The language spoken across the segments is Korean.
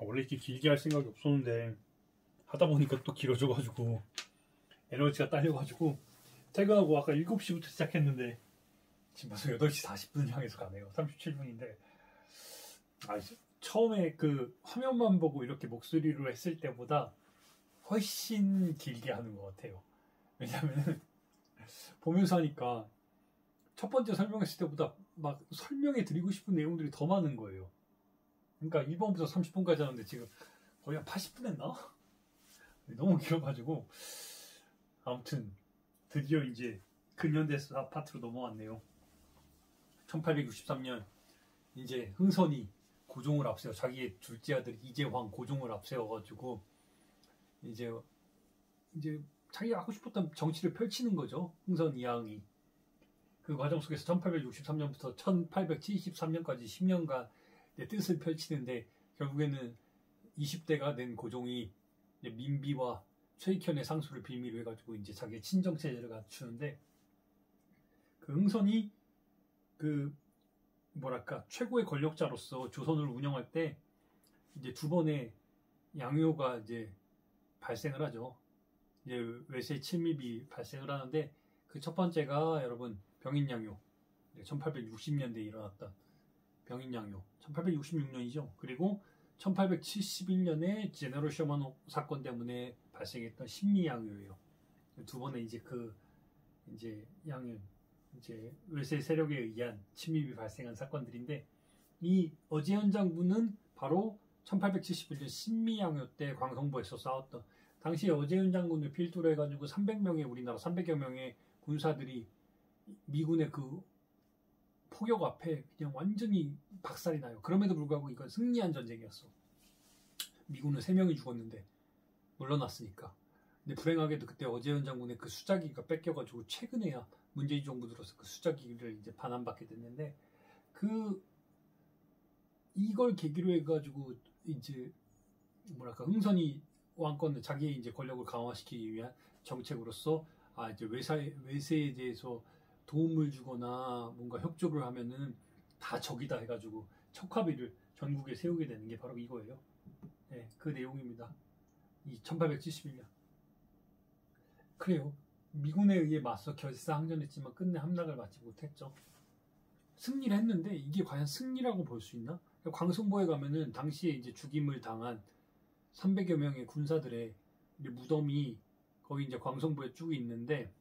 원래 이렇게 길게 할 생각이 없었는데 하다 보니까 또 길어져가지고 에너지가 딸려가지고 퇴근하고 아까 7시부터 시작했는데 지금 벌써 8시 40분 향해서 가네요. 37분인데 처음에 그 화면만 보고 이렇게 목소리로 했을 때보다 훨씬 길게 하는 것 같아요. 왜냐면은 보면서 하니까 첫 번째 설명했을 때보다 막 설명해 드리고 싶은 내용들이 더 많은 거예요. 그러니까 1번부터 30분까지 하는데 지금 거의 한 80분 했나? 너무 길어가지고 아무튼 드디어 이제 근현대사 파트로 넘어왔네요. 1863년 이제 흥선이 고종을 앞세워 자기의 둘째 아들 이재황 고종을 앞세워가지고 이제 자기가 하고 싶었던 정치를 펼치는 거죠. 흥선 이항이. 그 과정 속에서 1863년부터 1873년까지 10년간 뜻을 펼치는데 결국에는 20대가 된 고종이 민비와 최익현의 상수를 빌미로 해가지고 이제 자기의 친정 체제를 갖추는데 그 흥선이 그 뭐랄까 최고의 권력자로서 조선을 운영할 때 이제 두 번의 양요가 이제 발생을 하죠. 이제 외세 침입이 발생을 하는데 그 첫 번째가 여러분 병인양요. 1860년대에 일어났던 병인양요. 1866년이죠. 그리고 1871년에 제너럴 셔먼 사건 때문에 발생했던 심리양요예요. 두 번의 이제 이제 양윤 이제 외세 세력에 의한 침입이 발생한 사건들인데 이 어제현 장군은 바로 1871년 신미양요 때 광성보에서 싸웠던 당시 어제현 장군을 필두로 해가지고 300명의 우리나라 300여 명의 군사들이 미군의 그 포격 앞에 그냥 완전히 박살이 나요. 그럼에도 불구하고 이건 승리한 전쟁이었어. 미군은 3명이 죽었는데 물러났으니까. 근데 불행하게도 그때 어제현 장군의 그 수자기가 뺏겨가지고 최근에야 문재인 정부 들어서 그 수자기를 이제 반환받게 됐는데 이걸 계기로 해가지고 이제 뭐랄까 흥선이 왕권을 자기의 이제 권력을 강화시키기 위한 정책으로서 이제 외세에 대해서 도움을 주거나 뭔가 협조를 하면은 다 적이다 해가지고 척화비를 전국에 세우게 되는 게 바로 이거예요. 네, 그 내용입니다. 이 1871년. 그래요. 미군에 의해 맞서 결사항전했지만 끝내 함락을 맞지 못했죠. 승리를 했는데 이게 과연 승리라고 볼 수 있나? 광성보에 가면은 당시에 이제 죽임을 당한 300여 명의 군사들의 무덤이 거기 이제 광성보에 쭉 있는데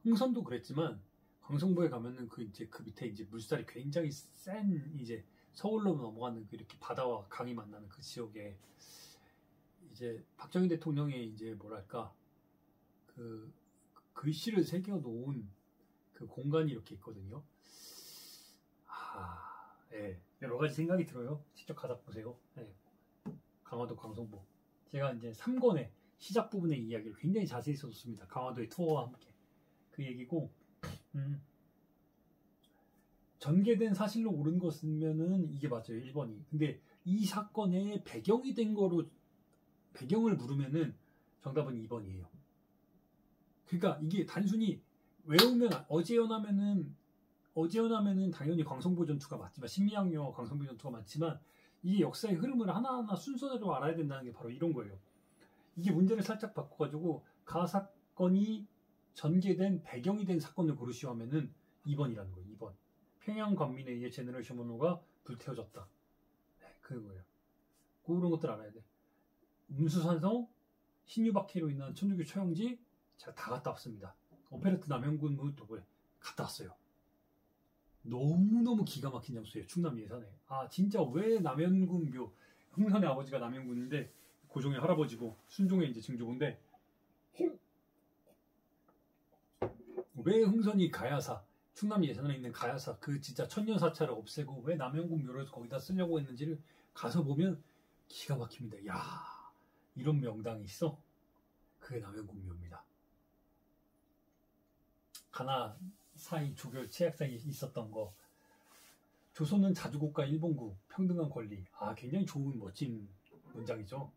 흥선도 그랬지만 광성보에 가면은 그 밑에 이제 물살이 굉장히 센 이제 서울로 넘어가는 그 이렇게 바다와 강이 만나는 그 지역에 이제 박정희 대통령의 이제 뭐랄까 그 글씨를 새겨 놓은 그 공간이 이렇게 있거든요. 예, 여러 가지 생각이 들어요. 직접 가다 보세요. 예. 강화도 광성보. 제가 이제 3권의 시작 부분의 이야기를 굉장히 자세히 써줬습니다. 강화도의 투어와 함께. 그 얘기고, 전개된 사실로 옳은 것이면은 이게 맞아요. 1번이. 근데 이 사건의 배경이 된 거로, 배경을 물으면은 정답은 2번이에요. 그러니까 이게 단순히 외우면, 어제현 하면은 당연히 광성보 전투가 맞지만, 신미양요와 광성보 전투가 맞지만, 이 역사의 흐름을 하나하나 순서대로 알아야 된다는 게 바로 이런 거예요. 이게 문제를 살짝 바꿔가지고 가 사건이 전개된 배경이 된 사건을 고르시오 하면은 2번이라는 거예요. 2번. 평양 관민에 의해 제너럴 셔먼호가 불태워졌다. 네, 그거예요. 그런 것들 알아야 돼. 운수산성, 신유박해로 인한 천주교 처형지 제가 다 갔다 왔습니다. 오페레트 남영군 무도부에 갔다 왔어요. 너무너무 기가 막힌 장소예요. 충남 예산에. 진짜 왜 남현군 묘 흥선의 아버지가 남현군인데 고종의 할아버지고 순종의 이제 증조부인데 왜 흥선이 가야사 충남 예산에 있는 가야사 그 진짜 천년사찰을 없애고 왜 남현군 묘를 거기다 쓰려고 했는지를 가서 보면 기가 막힙니다. 야 이런 명당이 있어? 그게 남현군 묘입니다. 가나 사이 조별 체약상이 있었던 거. 조선은 자주국가 일본국 평등한 권리. 굉장히 좋은 멋진 문장이죠.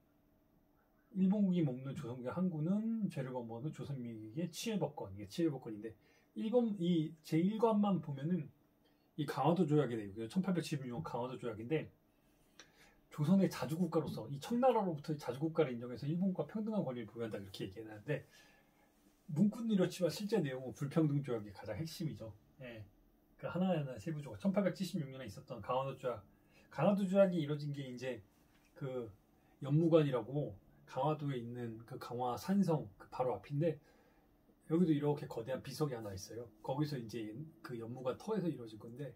일본국이 먹는 조선국의 항구는 죄를 범하는 조선민에게 치해법권. 이게 치해법권인데 일본 이 제1관만 보면은 이 강화도 조약의 내용이에요. 1876년 강화도 조약인데 조선의 자주국가로서 이 청나라로부터 자주국가를 인정해서 일본과 평등한 권리를 부여한다 이렇게 얘기하는데 문구는 이렇지만 실제 내용은 불평등 조약이 가장 핵심이죠. 예. 그 하나하나 세부적으로 1876년에 있었던 강화도 조약. 강화도 조약이 이루어진 게 이제 그 연무관이라고 강화도에 있는 그 강화 산성 그 바로 앞인데 여기도 이렇게 거대한 비석이 하나 있어요. 거기서 이제 그 연무관 터에서 이루어질 건데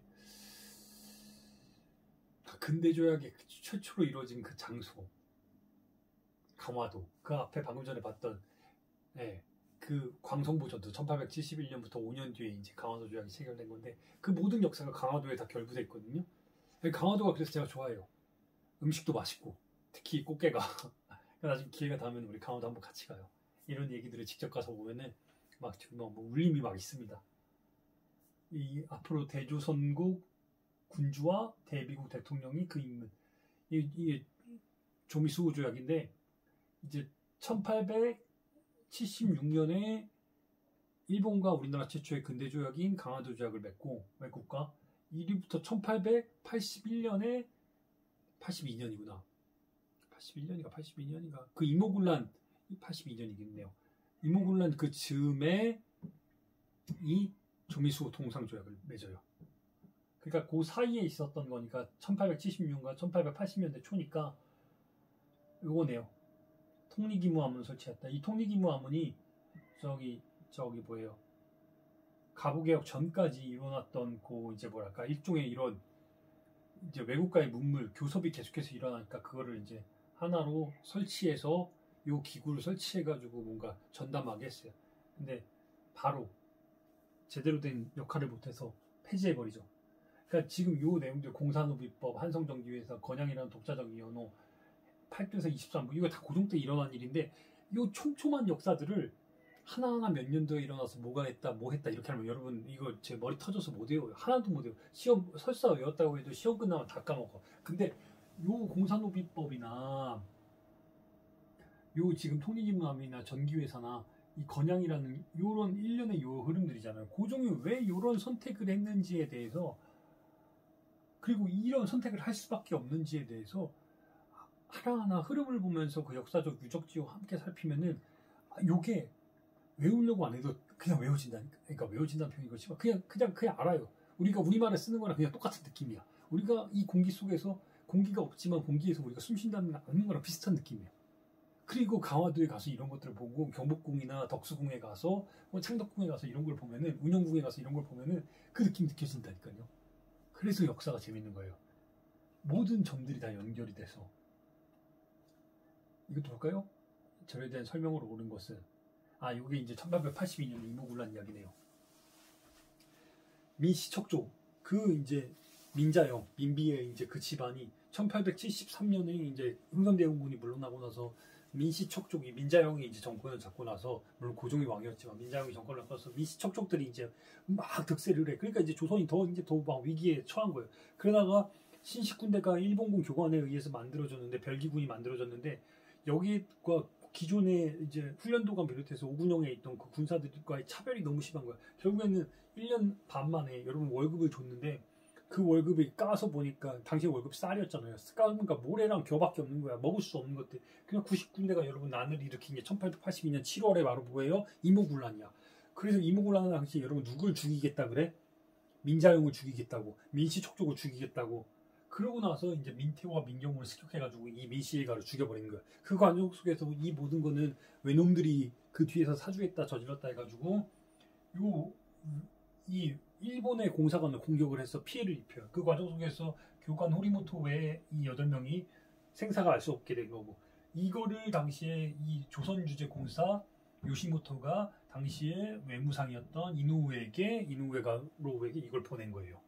근대 조약이 최초로 이루어진 그 장소 강화도 그 앞에 방금 전에 봤던 예, 그 광성보전도 1871년부터 5년 뒤에 이제 강화도 조약이 체결된 건데 그 모든 역사가 강화도에 다 결부돼 있거든요. 강화도가 그래서 제가 좋아해요. 음식도 맛있고 특히 꽃게가 나중에 기회가 닿으면 우리 강화도 한번 같이 가요. 이런 얘기들을 직접 가서 보면은 막 지금 뭐 울림이 막 있습니다. 이 앞으로 대조선국 군주와 대미국 대통령이 그 인물 이 조미수 조약인데 이제 1876년에 일본과 우리나라 최초의 근대 조약인 강화도 조약을 맺고 외국과 이후부터 1881년에 82년이구나. 81년인가 82년인가 그 이모군란 82년이겠네요. 이모군란 그 즈음에 이 조미수 통상조약을 맺어요. 그러니까 그 사이에 있었던 거니까 1876년과 1880년대 초니까 요거네요. 통리기무하문을 설치했다. 이 통리기무하문이 저기 뭐예요? 가부개혁 전까지 일어났던 그 이제 뭐랄까 일종의 이런 이제 외국과의 문물 교섭이 계속해서 일어나니까 그거를 이제 하나로 설치해서 요 기구를 설치해가지고 뭔가 전담하게 했어요. 근데 바로 제대로 된 역할을 못해서 폐지해버리죠. 그러니까 지금 요 내용들 공산노비법, 한성정기회사, 건양이라는 독자적 연호, 8교에서 23부 이거 다 고종 때 일어난 일인데 요 촘촘한 역사들을 하나하나 몇 년도에 일어나서 뭐가 했다, 뭐 했다 이렇게 하면 여러분 이거 제 머리 터져서 못 외워요. 하나도 못 외워요. 시험 설사 외웠다고 해도 시험 끝나면 다 까먹어. 근데 요 공산노비법이나 요 지금 통일기문함이나 전기회사나 이 건양이라는 요런 일련의 요 흐름들이잖아요. 고종이 왜 요런 선택을 했는지에 대해서 그리고 이런 선택을 할 수밖에 없는지에 대해서 하나하나 흐름을 보면서 그 역사적 유적지와 함께 살피면은 요게 외우려고 안 해도 그냥 외워진다니까. 그러니까 외워진다는 표현이 그렇지만 그냥 알아요. 우리가 우리말을 쓰는 거랑 그냥 똑같은 느낌이야. 우리가 이 공기 속에서 공기가 없지만 공기에서 우리가 숨 쉰다는 거랑 비슷한 느낌이에요. 그리고 강화도에 가서 이런 것들을 보고 경복궁이나 덕수궁에 가서 창덕궁에 가서 이런 걸 보면은 운영궁에 가서 이런 걸 보면은 그 느낌 느껴진다니까요. 그래서 역사가 재밌는 거예요. 모든 점들이 다 연결이 돼서 이것도 볼까요? 절에 대한 설명으로 오른 것은 이게 이제 1882년 이모군란 이야기네요. 민씨척조 그 이제 민자영 민비의 이제 그 집안이 1873년에 이제 흥선대원군이 물러나고 나서 민씨척족이 민자영이 이제 정권을 잡고 나서 물론 고종이 왕이었지만 민자영이 정권을 잡고서 민씨척족들이 이제 막 득세를 해. 그러니까 이제 조선이 더 막 위기에 처한 거예요. 그러다가 신식군대가 일본군 교관에 의해서 만들어졌는데 별기군이 만들어졌는데 여기과 기존의 이제 훈련도관 비롯해서 오군영에 있던 그 군사들과의 차별이 너무 심한 거야. 결국에는 1년 반 만에 여러분 월급을 줬는데 그 월급이 까서 보니까 당시 월급 쌀이었잖아요. 까니까 모래랑 겨밖에 없는 거야. 먹을 수 없는 것들. 그냥 90군데가 여러분 난을 일으킨 게 1882년 7월에 바로 뭐예요? 이모군란이야. 그래서 이모군란 당시 여러분 누굴 죽이겠다 그래? 민자용을 죽이겠다고, 민씨척족을 죽이겠다고. 그러고 나서 이제 민태호와 민경훈을 습격해가지고 이 민씨일가를 죽여버린 거야. 그 과정 속에서 이 모든 거는 외놈들이 그 뒤에서 사주했다 저질렀다 해가지고 이 일본의 공사관을 공격을 해서 피해를 입혀요. 그 과정 속에서 교관 호리모토 외에 이 8명이 생사가 알 수 없게 된 거고 이거를 당시에 이 조선주재공사 요시모토가 당시에 외무상이었던 이노우에게 이걸 보낸 거예요.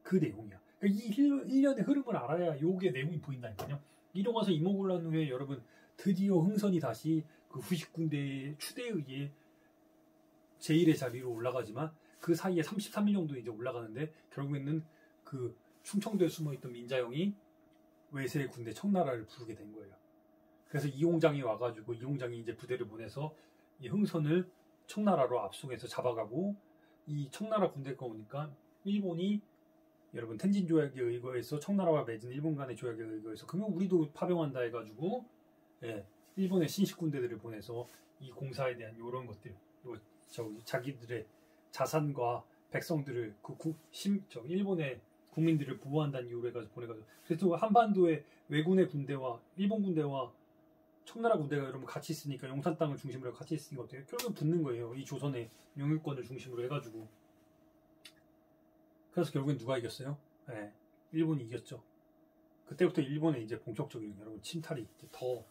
그 내용이야. 그러니까 이 일련의 흐름을 알아야 요게 내용이 보인다니까요. 이러고 와서 이모군란 후에 여러분 드디어 흥선이 다시 그 후식군대의 추대에 의해 제1의 자리로 올라가지만 그 사이에 33일 정도 이제 올라가는데 결국에는 그 충청도에 숨어있던 민자영이 외세의 군대 청나라를 부르게 된 거예요. 그래서 이홍장이 와가지고 이홍장이 이제 부대를 보내서 이 흥선을 청나라로 압송해서 잡아가고 이 청나라 군대가 오니까 일본이 여러분 텐진 조약에 의거해서 청나라와 맺은 일본 간의 조약에 의거해서 그러면 우리도 파병한다 해가지고 예, 일본의 신식 군대들을 보내서 이 공사에 대한 이런 것들, 자기들의 자산과 백성들을 일본의 국민들을 보호한다는 이유로 해가지고 보내가지고 그래서 한반도에 왜군의 군대와 일본 군대와 청나라 군대가 여러분 같이 있으니까 용산 땅을 중심으로 같이 있으니까 어때요? 결국은 붙는 거예요. 이 조선의 영유권을 중심으로 해가지고. 그래서 결국엔 누가 이겼어요? 네, 일본이 이겼죠. 그때부터 일본의 이제 본격적인 여러분 침탈이 이제 더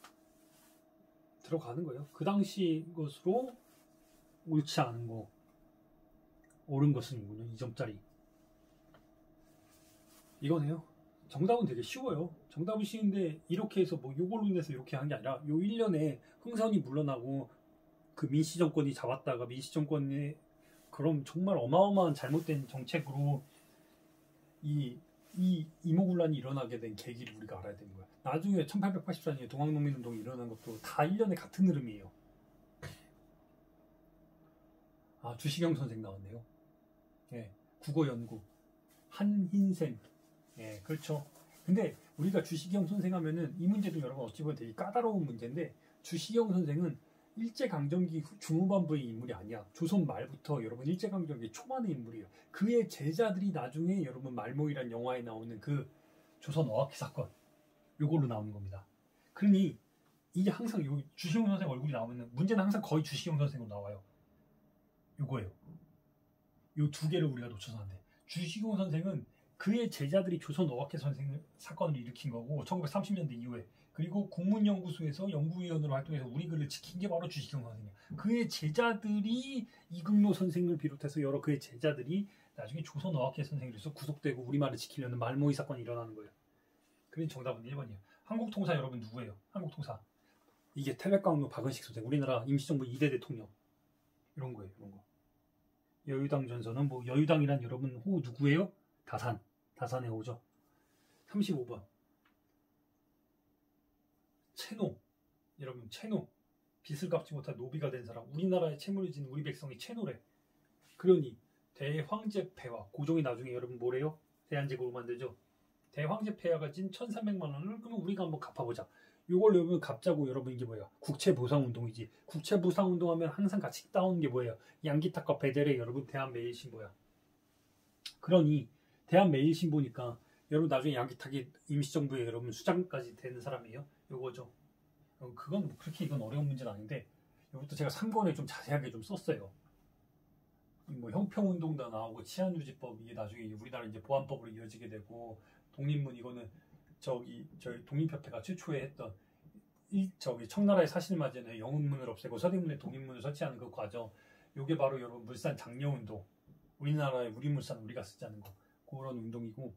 들어가는 거예요. 그 당시 것으로 옳지 않은 거, 옳은 것은 2점짜리. 이거네요. 정답은 되게 쉬워요. 정답은 쉬운데 이렇게 해서 뭐 요걸로 인해서 이렇게 한 게 아니라 요 1년에 흥선이 물러나고 그 민씨 정권이 잡았다가 민씨 정권의 그럼 정말 어마어마한 잘못된 정책으로 이 이모군란이 일어나게 된 계기를 우리가 알아야 되는 거야. 나중에 1884년에 동학농민운동이 일어난 것도 다 1년에 같은 흐름이에요. 아, 주시경 선생 나왔네요. 예, 국어연구 한흰생. 예, 그렇죠. 근데 우리가 주시경 선생 하면은 이 문제도 여러분 어찌 보면 되게 까다로운 문제인데 주시경 선생은 일제강점기 중후반부의 인물이 아니야. 조선 말부터 여러분 일제강점기 초반의 인물이에요. 그의 제자들이 나중에 여러분 말모이란 영화에 나오는 그 조선 어학기 사건 요걸로 나오는 겁니다. 그러니 이게 항상 요 주시경 선생 얼굴이 나오면 문제는 항상 거의 주시경 선생으로 나와요. 요거예요. 요 두 개를 우리가 놓쳐서 안 돼. 주시경 선생은 그의 제자들이 조선 어학회 선생 사건을 일으킨 거고 1930년대 이후에 그리고 국문연구소에서 연구위원으로 활동해서 우리 글을 지킨 게 바로 주시경 선생이에요. 그의 제자들이 이극노 선생을 비롯해서 여러 그의 제자들이 나중에 조선 어학회 선생으로서 구속되고 우리말을 지키려는 말모이 사건이 일어나는 거예요. 그래서 정답은 1번이에요. 한국통사 여러분 누구예요? 한국통사. 이게 태백광로 박은식 선생, 우리나라 임시정부 2대 대통령. 이런 거예요. 이런 거. 여유당 전선은 뭐 여유당이란 여러분 호 누구예요? 다산의 호죠. 35번. 채노. 여러분 채노. 빚을 갚지 못한 노비가 된 사람. 우리나라에 채무를 지는 우리 백성이 채노래. 그러니 대황제폐하. 고종이 나중에 여러분 뭐래요? 대한제국을 만들죠. 대황제폐하가 진 1300만 원을 그러면 우리가 한번 갚아보자. 이걸 여러분 갚자고 여러분 이게 뭐예요? 국채보상운동이지. 국채보상운동하면 항상 같이 따오는 게 뭐예요? 양기탁과 베델의 여러분 대한매일신보야. 그러니 대한매일신보니까 여러분 나중에 양기탁이 임시정부에 여러분 수장까지 되는 사람이에요. 요거죠. 그건 뭐 그렇게 이건 어려운 문제는 아닌데 이것도 제가 3권에 좀 자세하게 좀 썼어요. 뭐 형평운동도 나오고 치안유지법 이게 나중에 우리나라 이제 보안법으로 이어지게 되고 독립문 이거는 저희 독립협회가 최초에 했던 청나라의 사실마저는 영운문을 없애고 서대문에 독립문을 설치하는 그 과정. 요게 바로 여러분 물산 장려운동. 우리나라의 우리 물산 우리가 쓰자는 거. 그런 운동이고.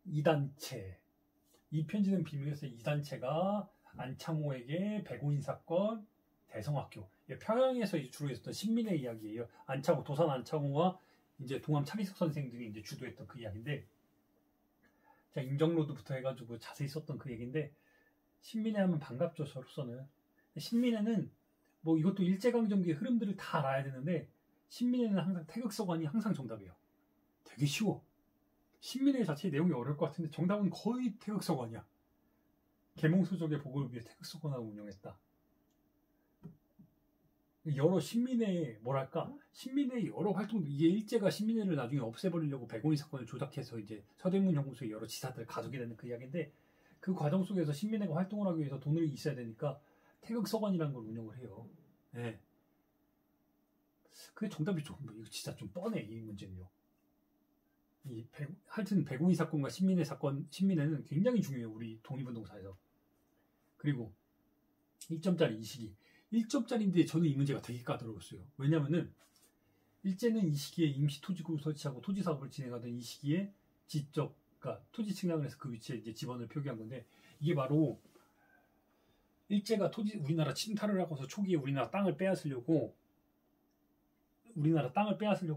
이단체. 이 편지는 비밀에서 이단체가 안창호에게 백오인 사건, 대성학교. 평양에서 주로 있었던 신민의 이야기예요. 안창호, 도산 안창호와 이제 동암 차리석 선생 등이 이제 주도했던 그 이야기인데. 자, 임정로드부터 해가지고 자세히 썼던 그 얘기인데, 신민회 하면 반갑죠, 저로서는. 신민회는 뭐 이것도 일제강점기의 흐름들을 다 알아야 되는데, 신민회는 항상 태극서관이 항상 정답이에요. 되게 쉬워. 신민회 자체의 내용이 어려울 것 같은데 정답은 거의 태극서관이야. 계몽소적의 복을 위해 태극서관을 운영했다. 여러 신민회의 뭐랄까 신민회의 여러 활동들 이게 일제가 신민회를 나중에 없애버리려고 백오인 사건을 조작해서 이제 서대문 연구소의 여러 지사들을 가두게 되는 그 이야기인데 그 과정 속에서 신민회가 활동을 하기 위해서 돈을 있어야 되니까 태극서관이라는 걸 운영을 해요. 네. 그게 정답이 좀 이거 진짜 좀 뻔해 이 문제는요. 하여튼 백오인 사건과 신민회는 굉장히 중요해요. 우리 독립운동사에서. 그리고 1점짜리 이 시기. 1점짜리인데 저는 이 문제가 되게 까다로웠어요. 왜냐면은 일제는 이 시기에 임시 토지구를 설치하고 토지 사업을 진행하던 이 시기에 그러니까 토지 측량을 해서 그 위치에 이제 지번을 표기한 건데 이게 바로 일제가 우리나라 침탈을 하고서 초기에 우리나라 땅을 빼앗으려고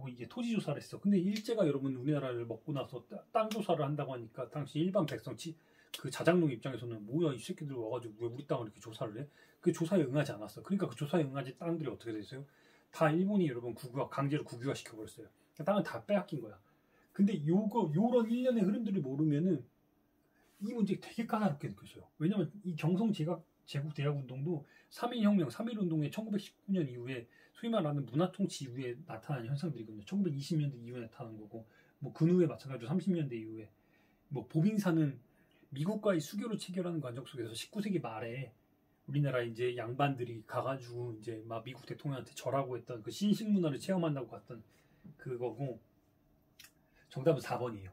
이게 토지 조사를 했어. 근데 일제가 여러분 우리나라를 먹고 나서 땅 조사를 한다고 하니까 당시 일반 백성 그 자장농 입장에서는 뭐야 이 새끼들 와가지고 왜 우리 땅을 이렇게 조사를 해? 그 조사에 응하지 않았어. 그러니까 그 조사에 응하지 땅들이 어떻게 됐어요? 다 일본이 여러분 강제로 국유화 시켜버렸어요. 땅을 다 빼앗긴 거야. 근데 요런 일련의 흐름들을 모르면은 이 문제 되게 까다롭게 느껴져요. 왜냐면 이 경성 제국 대학 운동도 3.1혁명, 3.1 운동의 1919년 이후에 소위 말하는 문화 통치 이후에 나타난 현상들이거든요. 1920년대 이후에 나타난 거고, 뭐 근후에 마찬가지로 30년대 이후에 뭐 보빙사는 미국과의 수교를 체결하는 과정 속에서 19세기 말에 우리나라 이제 양반들이 가가지고 이제 막 미국 대통령한테 절하고 했던 그 신식 문화를 체험한다고 갔던 그거고, 정답은 4번이에요.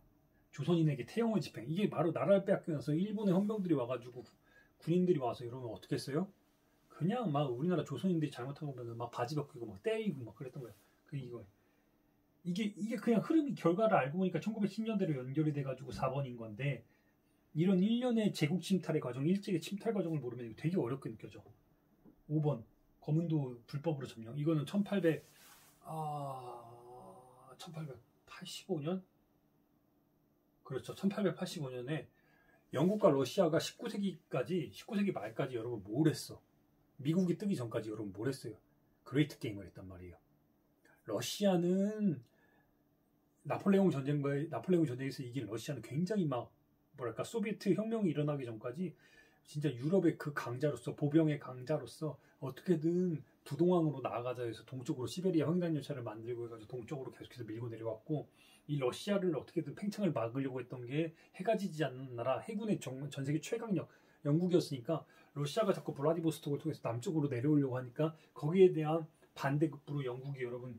조선인에게 태형을 집행. 이게 바로 나라를 빼앗기고 나서 일본의 헌병들이 와가지고 군인들이 와서 이러면 어떻게 했어요? 그냥 막 우리나라 조선인들이 잘못한 거면 막 바지 벗기고 막 때리고 막 그랬던 거예요. 이게 그냥 흐름이 결과를 알고 보니까 1910년대로 연결이 돼가지고 4번인 건데, 이런 일련의 제국 침탈의 과정, 일제의 침탈 과정을 모르면 되게 어렵게 느껴져. 5번 거문도 불법으로 점령. 이거는 1885년? 그렇죠. 1885년에 영국과 러시아가 19세기 말까지 여러분 뭘 했어? 미국이 뜨기 전까지 여러분 뭘 했어요? 그레이트 게임을 했단 말이에요. 러시아는 나폴레옹 전쟁에서 이긴 러시아는 굉장히 막 뭐랄까 소비에트 혁명이 일어나기 전까지 진짜 유럽의 그 강자로서, 보병의 강자로서 어떻게든 부동항으로 나아가자 해서 동쪽으로 시베리아 횡단열차를 만들고 해가지고 동쪽으로 계속해서 밀고 내려왔고, 이 러시아를 어떻게든 팽창을 막으려고 했던 게 해가 지지 않는 나라, 해군의 전 세계 최강력 영국이었으니까, 러시아가 자꾸 블라디보스톡을 통해서 남쪽으로 내려오려고 하니까 거기에 대한 반대급부로 영국이 여러분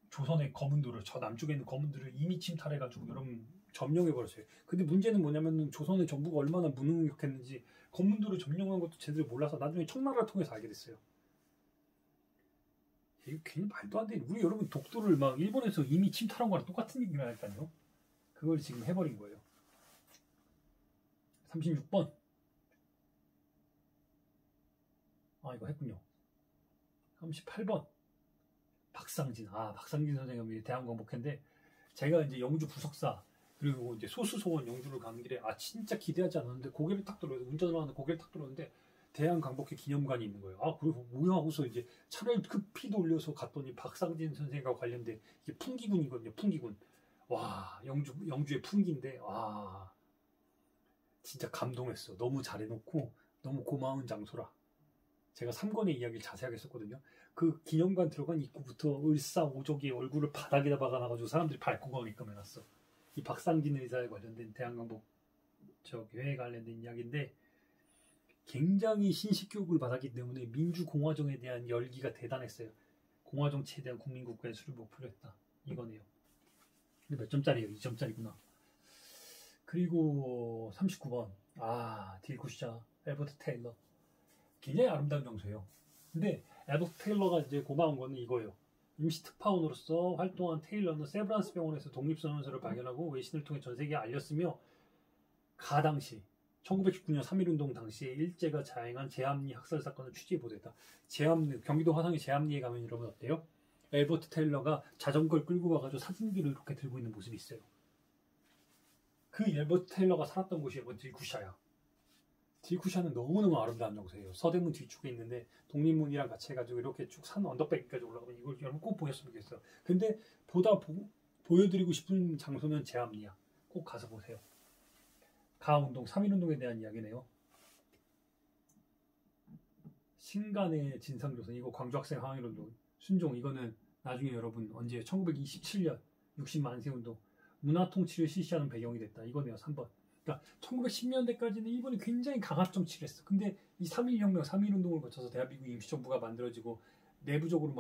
조선의 거문도를, 저 남쪽에 있는 거문도를 이미 침탈해가지고 여러분 점령해버렸어요. 근데 문제는 뭐냐면 조선의 정부가 얼마나 무능력했는지 거문도를 점령한 것도 제대로 몰라서 나중에 청나라를 통해서 알게 됐어요. 이게 괜히 말도 안 돼. 우리 여러분 독도를 막 일본에서 이미 침탈한 거랑 똑같은 얘기를 하니까요. 그걸 지금 해버린 거예요. 36번. 이거 했군요. 38번. 박상진 선생님이 대한광복회인데, 제가 이제 영주 부석사 그리고 이제 소수소원 영주를 가는 길에 진짜 기대하지 않았는데 고개를 탁 들어요. 운전을 하는데 고개를 탁 들었는데 대한광복회 기념관이 있는 거예요. 그리고 뭐야 하고서 이제 차를 급히 돌려서 갔더니 박상진 선생과 관련된 이게 풍기군이거든요. 풍기군. 와, 영주의 풍기인데 진짜 감동했어. 너무 잘해놓고 너무 고마운 장소라. 제가 3권의 이야기를 자세하게 썼거든요. 그 기념관 들어간 입구부터 을사오적이 얼굴을 바닥에다 박아놔가지고 사람들이 밟고 가게끔 해놨어. 이 박상진 의사에 관련된 대한광복회에 관련된 이야기인데, 굉장히 신식교육을 받았기 때문에 민주공화정에 대한 열기가 대단했어요. 공화정치에 대한 국민국가의 수를 목표로 했다. 이거네요. 근데 몇 점짜리예요? 2점짜리구나. 그리고 39번. 딜쿠샤, 엘버트 테일러. 굉장히 아름다운 장소예요. 근데 엘버트 테일러가 이제 고마운 거는 이거예요. 임시 특파원으로서 활동한 테일러는 세브란스 병원에서 독립선언서를 발견하고 외신을 통해 전 세계에 알렸으며, 당시 1919년 3.1운동 당시에 일제가 자행한 제암리 학살 사건을 취재 보도했다. 경기도 화성의 제암리에 가면 여러분 어때요? 엘버트 테일러가 자전거를 끌고 가가지고 사진기를 이렇게 들고 있는 모습이 있어요. 그 엘버트 테일러가 살았던 곳이 여러분 딜쿠샤야. 딜쿠샤는 너무너무 아름다운 장소예요. 서대문 뒤쪽에 있는데 독립문이랑 같이 해가지고 이렇게 쭉 산 언덕배기까지 올라가면 이걸 여러분 꼭 보셨으면 좋겠어요. 근데 보여드리고 싶은 장소는 제암리야. 꼭 가서 보세요. 가운동 3.1운동에 대한 이야기네요. 신간의 진상조선, 이거 광주학생 항일운동. 순종, 이거는 나중에 여러분 언제 1927년 60만세운동 문화통치를 실시하는 배경이 됐다. 이거네요. 3번. 그러니까 1910년대까지는 일본이 굉장히 강압 정치를 했어. 근데 이 3.1혁명, 3.1운동을 거쳐서 대한민국 임시정부가 만들어지고 내부적으로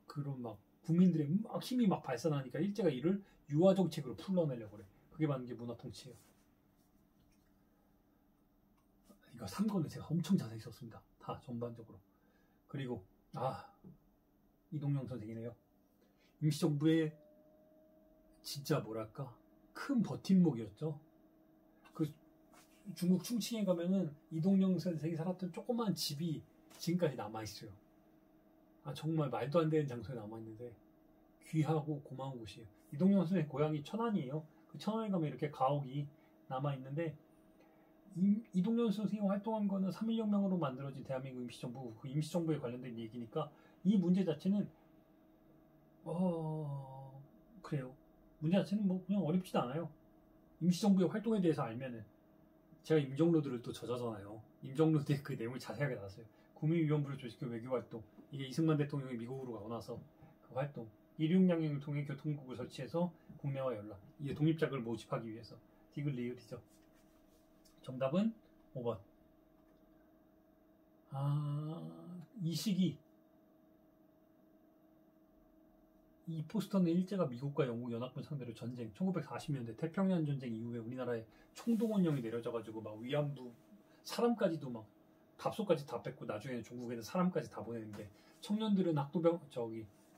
그런 국민들의 힘이 발산하니까 일제가 이를 유화 정책으로 풀어내려고 그래. 그게 맞는 게 문화통치예요. 이거 3권을 제가 엄청 자세히 썼습니다. 다 전반적으로. 그리고 이동영 선생이네요. 임시정부의 진짜 뭐랄까 큰 버팀목이었죠. 그 중국 충칭에 가면은 이동영 선생이 살았던 조그만 집이 지금까지 남아있어요. 정말 말도 안 되는 장소에 남아있는데 귀하고 고마운 곳이에요. 이동영 선생의 고향이 천안이에요. 그 천안에 가면 이렇게 가옥이 남아있는데, 이동영 선생이 활동한 거는 3.1혁명으로 만들어진 대한민국 임시정부, 그 임시정부에 관련된 얘기니까 이 문제 자체는 그래요. 문제 자체는 뭐 그냥 어렵지도 않아요. 임시정부의 활동에 대해서 알면은 제가 임정로드를 또 저자잖아요. 임정로드에 그 내용을 자세하게 나왔어요. 국민위원부를 조직한 외교활동, 이게 이승만 대통령이 미국으로 가고 나서 그 활동, 일육양행을 통해 교통국을 설치해서 국내와 연락, 이게 독립자금을 모집하기 위해서. 디글 리을이죠. 정답은 5번. 이 시기, 이 포스터는 일제가 미국과 영국 연합군 상대로 전쟁, 1940년대 태평양 전쟁 이후에 우리나라에 총동원령이 내려져가지고 막 위안부 사람까지도 막 답소까지 다 뺏고 나중에는 중국에는 사람까지 다 보내는데 청년들은 학도병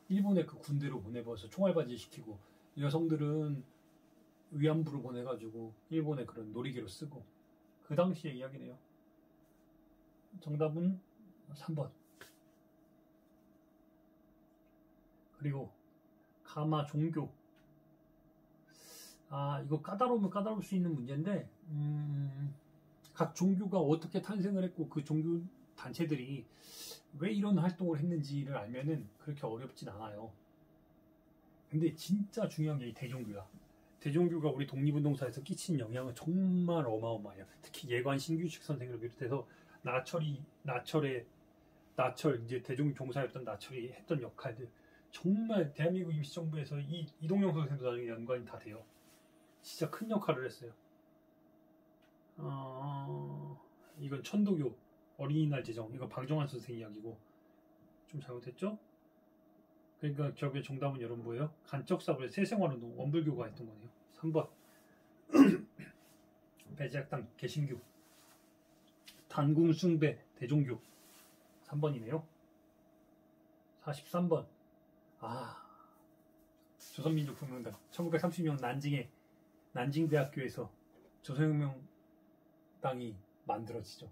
일본의 그 군대로 보내버려서 총알바지 시키고 여성들은 위안부로 보내가지고 일본의 그런 놀이개로 쓰고 그 당시의 이야기네요. 정답은 3번. 그리고 가마 종교. 이거 까다로우면 까다로울 수 있는 문제인데 각 종교가 어떻게 탄생을 했고 그 종교 단체들이 왜 이런 활동을 했는지를 알면은 그렇게 어렵진 않아요. 근데 진짜 중요한 게 이 대종교야. 대종교가 우리 독립운동사에서 끼친 영향은 정말 어마어마해요. 특히 예관 신규식 선생을 비롯해서 나철 이제 대종교 종사였던 나철이 했던 역할들 정말 대한민국 임시정부에서 이동영 선생도 나중에 연관이 다 돼요. 진짜 큰 역할을 했어요. 이건 천도교 어린이날 제정, 이거 방정환 선생 이야기고 좀 잘못했죠? 그러니까 저게 정답은 여러분 뭐예요? 간척사불 새생활운동 원불교가 했던 거네요. 3번. 배제학당 개신교, 단궁숭배 대종교. 3번이네요. 43번. 조선민족혁명당 1930년 난징대학교에서 조선혁명당이 만들어지죠.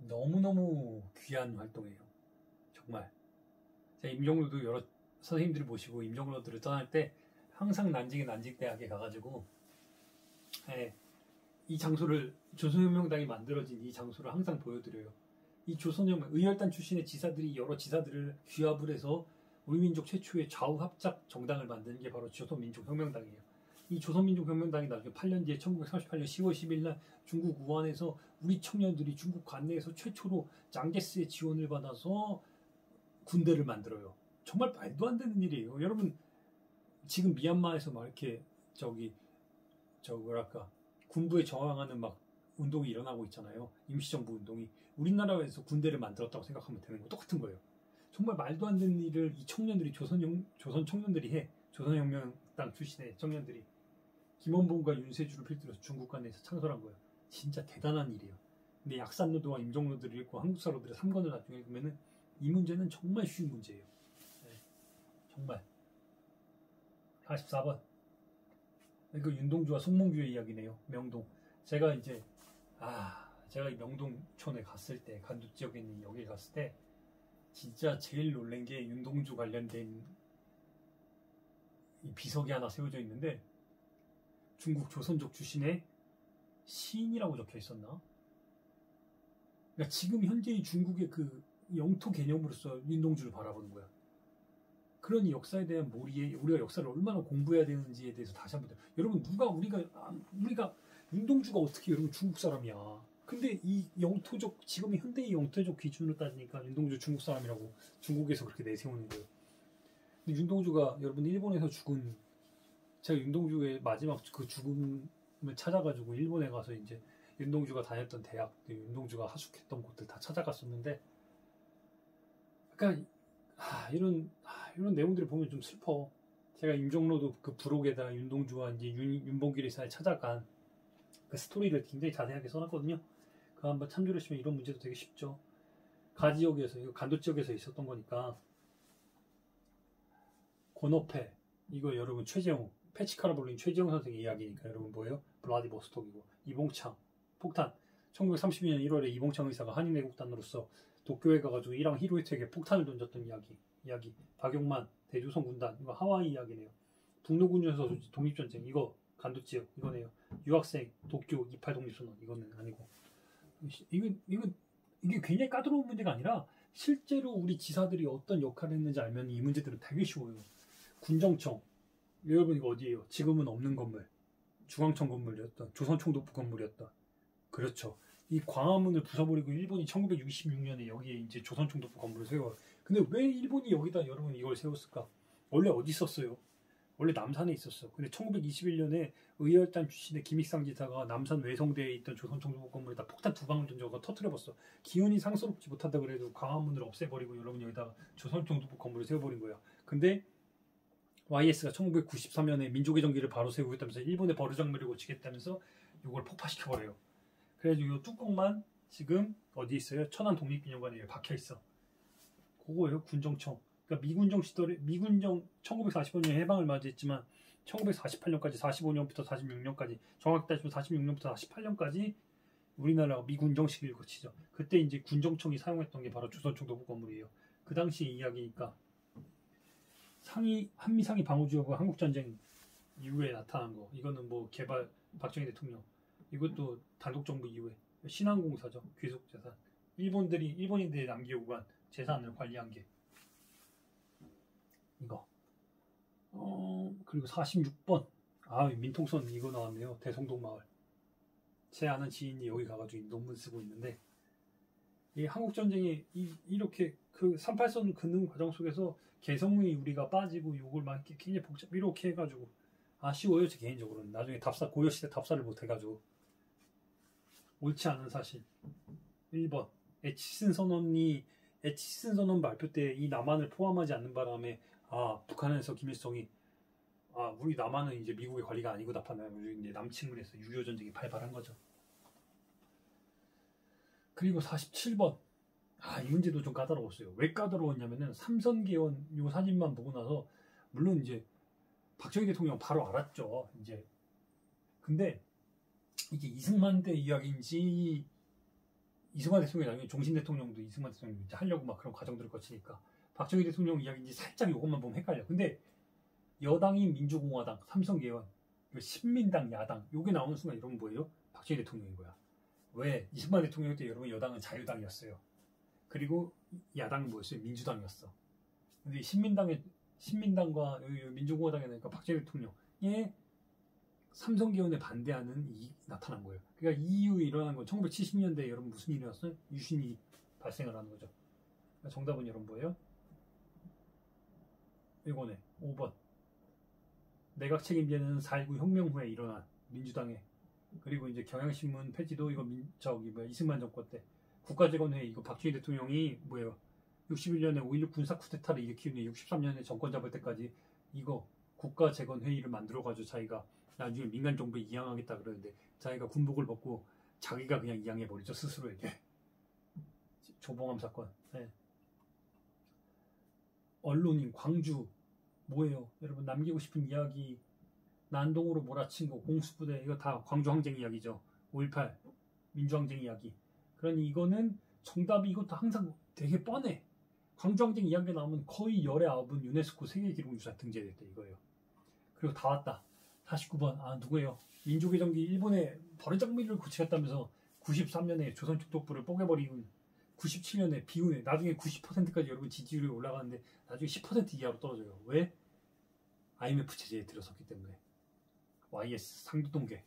너무너무 귀한 활동이에요. 정말. 제가 임종로도 여러 선생님들을 모시고 임종로들을 떠날 때 항상 난징대학에 가가지고 이 장소를 조선혁명당이 만들어진 이 장소를 항상 보여드려요. 이 조선혁명 의열단 출신의 지사들이 여러 지사들을 규합을 해서 우리 민족 최초의 좌우합작 정당을 만드는 게 바로 조선민족혁명당이에요. 이 조선민족혁명당이 나중에 8년 뒤에 1938년 10월 10일 날 중국 우한에서 우리 청년들이 중국 관내에서 최초로 짱게스의 지원을 받아서 군대를 만들어요. 정말 말도 안 되는 일이에요. 여러분 지금 미얀마에서 막 이렇게 군부에 저항하는 막 운동이 일어나고 있잖아요. 임시정부 운동이. 우리나라에서 군대를 만들었다고 생각하면 되는 거 똑같은 거예요. 정말 말도 안 되는 일을 이 청년들이 조선 청년들이 해. 조선혁명당 출신의 청년들이 김원봉과 윤세주를 필두로 중국 관내에서 창설한 거예요. 진짜 대단한 일이에요. 근데 약산노도와 임종로들을 읽고 한국사로들의 3권을 나중에 읽으면은 이 문제는 정말 쉬운 문제예요. 정말. 44번. 이거 윤동주와 송몽규의 이야기네요. 명동. 제가 이 명동촌에 갔을 때, 간두 지역에 있는 여기 갔을 때 진짜 제일 놀란 게 윤동주 관련된 이 비석이 하나 세워져 있는데 중국 조선족 출신의 시인이라고 적혀 있었나? 그러니까 지금 현재의 중국의 그 영토 개념으로서 윤동주를 바라보는 거야. 그런 이 역사에 대한 몰이에 우리가 역사를 얼마나 공부해야 되는지에 대해서 다시 한번 여러분 우리가 윤동주가 어떻게 여러분 중국 사람이야. 근데 이 영토적 지금의 현대의 영토적 기준으로 따지니까 윤동주 중국 사람이라고 중국에서 그렇게 내세우는 거예요. 근데 윤동주가 여러분 일본에서 죽은 제가 윤동주의 마지막 그 죽음을 찾아가지고 일본에 가서 이제 윤동주가 다녔던 대학, 윤동주가 하숙했던 곳들 다 찾아갔었는데 그러니까 이런 내용들을 보면 좀 슬퍼. 제가 임종로도 그 부록에다 윤동주와 이제 윤봉길 이사를 찾아간 그 스토리를 굉장히 자세하게 써놨거든요. 그거 한번 참조하시면 이런 문제도 되게 쉽죠. 이거 간도 지역에서 있었던 거니까. 권오페, 이거 여러분 최재형, 페치카라 불린 최재형 선생의 이야기니까 여러분 뭐예요? 블라디보스톡이고. 이봉창, 폭탄. 1932년 1월에 이봉창 의사가 한인애국단으로서 도쿄에 가가지고 이랑 히로히토에게 폭탄을 던졌던 이야기. 박용만, 대조선 군단, 이거 하와이 이야기네요. 북로군주에서 독립전쟁, 이거 간도 지역, 이거네요. 유학생, 도쿄, 28 독립선언, 이거는 아니고. 이게 굉장히 까다로운 문제가 아니라 실제로 우리 지사들이 어떤 역할을 했는지 알면 이 문제들은 되게 쉬워요. 군정청. 여러분 이거 어디예요? 지금은 없는 건물. 중앙청 건물이었던, 조선총독부 건물이었던. 그렇죠. 이 광화문을 부숴버리고 일본이 1966년에 여기에 이제 조선총독부 건물을 세워요. 근데 왜 일본이 여기다 여러분 이걸 세웠을까? 원래 어디 있었어요? 원래 남산에 있었어. 근데 1921년에 의열단 출신의 김익상 지사가 남산 외성대에 있던 조선총독부 건물에다 폭탄 2방울 던져서 터뜨려봤어. 기운이 상스럽지 못하다 그래도 광화문을 없애버리고 여러분 여기다가 조선총독부 건물을 세워버린 거야. 근데 YS가 1993년에 민족의 정기를 바로 세우겠다면서 일본의 버르장머리를 고치겠다면서 이걸 폭파시켜버려요. 그래가지고 이 뚜껑만 지금 어디 있어요? 천안 독립기념관에 박혀있어. 그거예요. 군정청. 그러니까 미군정 시절에 미군정 1945년에 해방을 맞이했지만 1948년까지 45년부터 46년까지 정확히 따지면 46년부터 48년까지 우리나라가 미군정 시기를 거치죠. 그때 이제 군정청이 사용했던 게 바로 조선총독부 건물이에요. 그 당시 이야기니까 한미상이 방어주의하고 한국전쟁 이후에 나타난 거. 이거는 뭐 개발 박정희 대통령. 이것도 단독정부 이후에 신한공사죠. 귀속재산. 일본인들이 남기고 간 재산을 관리한 게 이거. 그리고 46번. 민통선 이거 나왔네요. 대성동 마을. 제 아는 지인이 여기 가가지고 논문 쓰고 있는데 이 한국전쟁이 이렇게 그 38선 긋는 과정 속에서 개성이 우리가 빠지고 요걸 막 굉장히 복잡 이렇게 해가지고 아쉬워요. 제 개인적으로는. 나중에 고려시대 답사를 못해가지고 옳지 않은 사실. 1번 에치슨 선언 발표 때 이 남한을 포함하지 않는 바람에 북한에서 김일성이 우리 남한은 이제 미국의 관리가 아니고 나타나고 이제 남침을 해서 6.25 전쟁이 발발한 거죠. 그리고 47번 이 문제도 좀 까다로웠어요. 왜 까다로웠냐면은 삼선개헌 요 사진만 보고 나서 물론 이제 박정희 대통령 바로 알았죠. 이제 근데 이게 이승만 때 이야기인지 이승만 대통령이 나중에 종신 대통령도 이승만 대통령이 이제 하려고 막 그런 과정들을 거치니까 박정희 대통령 이야기인지 살짝 이것만 보면 헷갈려. 근데 여당이 민주공화당, 삼선개헌, 신민당, 야당 요게 나오는 순간 여러분 뭐예요? 박정희 대통령인 거야. 왜? 이승만 대통령 때 여러분 여당은 자유당이었어요. 그리고 야당은 뭐였어요? 민주당이었어. 근데 신민당과 민주공화당이 나니까 박정희 대통령의 삼선개헌에 반대하는 이익이 나타난 거예요. 그러니까 이 이후에 일어난 건 1970년대에 여러분 무슨 일이 일어났어요? 유신이 발생을 하는 거죠. 그러니까 정답은 여러분 뭐예요? 이거네. 5번. 내각 책임제는 4.19 혁명 후에 일어난 민주당의 그리고 이제 경향신문 폐지도 이거 이승만 정권 때 국가재건회의 이거 박정희 대통령이 61년에 5.16 군사 쿠데타를 일으키는 63년에 정권 잡을 때까지 이거 국가재건회의를 만들어가지고 자기가 나중에 민간 정부에 이양하겠다 그러는데 자기가 군복을 벗고 자기가 그냥 이양해버리죠. 스스로에게. 조봉암 사건. 네. 언론인 광주 뭐예요? 여러분 남기고 싶은 이야기 난동으로 몰아친 거 공수부대 이거 다 광주항쟁 이야기죠. 5.18 민주항쟁 이야기. 그러니 이거는 정답이 이것도 항상 되게 뻔해. 광주항쟁 이야기가 나오면 거의 열의 9은 유네스코 세계기록유산 등재됐다 이거예요. 그리고 다 왔다. 49번 누구예요? 민족의 정기 일본의 버르장머리를 고치겠다면서 93년에 조선총독부를 뽀개버리고 97년에 비운에 나중에 90%까지 여러분 지지율이 올라가는데 나중에 10% 이하로 떨어져요. 왜? IMF 체제에 들어섰기 때문에. YS 상도동계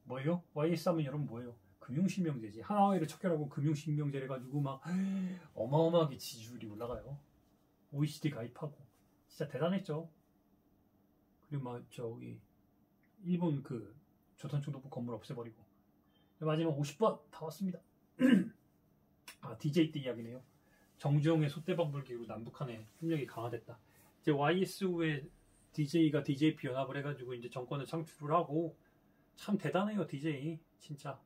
뭐예요? YS 하면 여러분 뭐예요? 금융실명제지. 하나회를 척결하고 금융실명제를 가지고 막 어마어마하게 지지율이 올라가요. OECD 가입하고 진짜 대단했죠. 그리고 막 일본 그 조선총독부 건물 없애버리고 마지막 50번 다 왔습니다. DJ 때 이야기네요. 정주영의 소떼방 불기로 남북한의 협력이 강화됐다. 이제 YS 후에 DJ가 DJP 연합을 해가지고 이제 정권을 창출을 하고 참 대단해요. DJ 진짜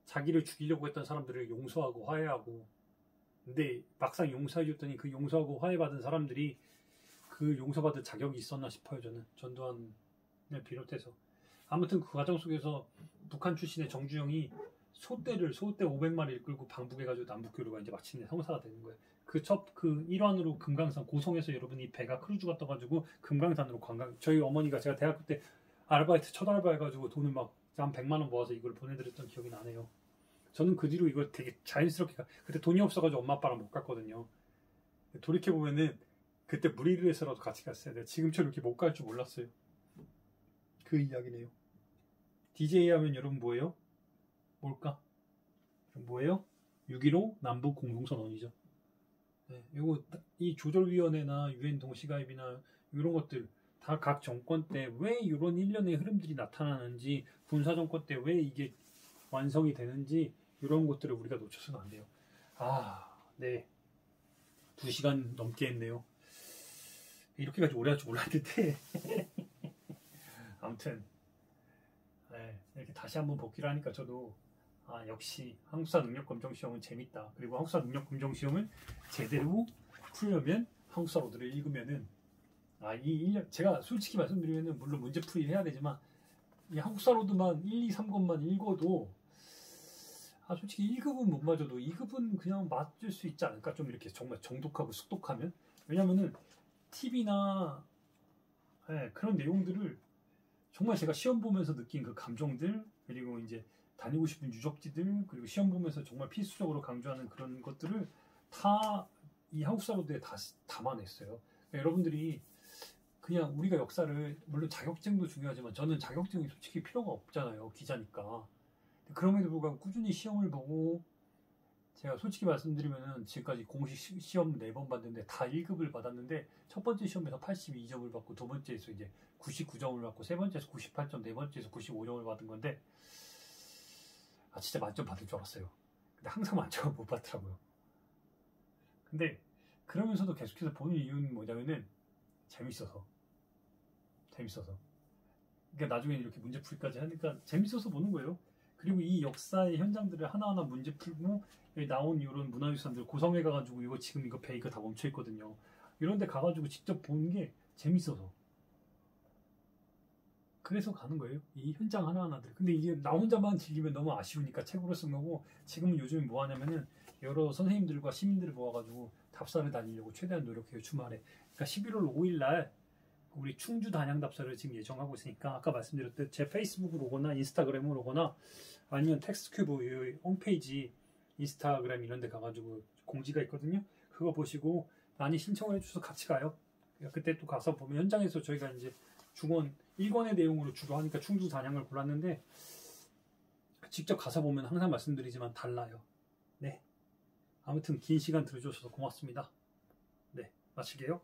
자기를 죽이려고 했던 사람들을 용서하고 화해하고 근데 막상 용서해줬더니 그 용서하고 화해받은 사람들이 그 용서받을 자격이 있었나 싶어요. 저는 전두환을 비롯해서 아무튼 그 과정 속에서 북한 출신의 정주영이 소떼 500마리를 끌고 방북해가지고 남북교류가 이제 마침내 성사가 되는 거예요. 그 일환으로 금강산 고성에서 여러분이 배가 크루즈가 떠가지고 금강산으로 저희 어머니가 제가 대학교 때 아르바이트 첫 알바 해가지고 돈을 막 한 100만 원 모아서 이걸 보내드렸던 기억이 나네요. 저는 그 뒤로 이거 되게 자연스럽게 그때 돈이 없어가지고 엄마 아빠랑 못 갔거든요. 돌이켜보면은 그때 무리를 해서라도 같이 갔어야 돼. 지금처럼 이렇게 못 갈 줄 몰랐어요. 그 이야기네요. DJ 하면 여러분 뭐예요? 뭘까? 뭐예요? 6.15 남북 공동선언이죠. 네, 이 조절위원회나 유엔 동시가입이나 이런 것들 다 각 정권 때 왜 이런 일련의 흐름들이 나타나는지, 군사정권 때 왜 이게 완성이 되는지 이런 것들을 우리가 놓쳐서는 안 돼요. 네. 2시간 넘게 했네요. 이렇게까지 오래 할 줄 몰랐는데 아무튼 네, 이렇게 다시 한번 복귀를 하니까 저도 역시 한국사 능력검정시험은 재밌다. 그리고 한국사 능력검정시험을 제대로 풀려면 한국사로드를 읽으면은 이 1년 제가 솔직히 말씀드리면은 물론 문제풀이를 해야 되지만 이 한국사로드만 1, 2, 3권만 읽어도 솔직히 1급은 못 맞아도 2급은 그냥 맞을 수 있지 않을까? 좀 이렇게 정말 정독하고 숙독하면. 왜냐면은 TV나 그런 내용들을 정말 제가 시험 보면서 느낀 그 감정들, 그리고 이제 다니고 싶은 유적지들, 그리고 시험 보면서 정말 필수적으로 강조하는 그런 것들을 다 이 한국사로드에 다 담아냈어요. 그러니까 여러분들이 그냥 우리가 역사를, 물론 자격증도 중요하지만 저는 자격증이 솔직히 필요가 없잖아요. 기자니까. 그럼에도 불구하고 꾸준히 시험을 보고, 제가 솔직히 말씀드리면은 지금까지 공식 시험 4번 봤는데 다 1급을 받았는데, 첫 번째 시험에서 82점을 받고, 두 번째에서 이제 99점을 받고, 세 번째에서 98점, 네 번째에서 95점을 받은 건데, 진짜 만점 받을 줄 알았어요. 근데 항상 만점을 못 받더라고요. 근데 그러면서도 계속해서 보는 이유는 뭐냐면은 재밌어서. 그러니까 나중에 이렇게 문제풀이까지 하니까 재밌어서 보는 거예요. 그리고 이 역사의 현장들을 하나하나 문제 풀고, 여기 나온 이런 문화유산들 고성에 가가지고 이거 지금 이거 배 이거 다 멈춰 있거든요. 이런 데 가가지고 직접 보는 게 재밌어서. 그래서 가는 거예요. 이 현장 하나하나들. 근데 이게 나 혼자만 즐기면 너무 아쉬우니까 책으로 쓴 거고, 지금은 요즘에 뭐 하냐면은 여러 선생님들과 시민들을 모아가지고 답사를 다니려고 최대한 노력해요. 주말에. 그러니까 11월 5일 날 우리 충주 단양 답사를 지금 예정하고 있으니까, 아까 말씀드렸듯 제 페이스북으로 오거나 인스타그램으로 오거나 아니면 텍스트큐브 홈페이지 인스타그램 이런 데 가가지고 공지가 있거든요. 그거 보시고 많이 신청을 해주셔서 같이 가요. 그때 또 가서 보면 현장에서 저희가 이제 중원 1권의 내용으로 주로 하니까 충주 단양을 골랐는데, 직접 가서 보면 항상 말씀드리지만 달라요. 네. 아무튼 긴 시간 들어주셔서 고맙습니다. 네, 마칠게요.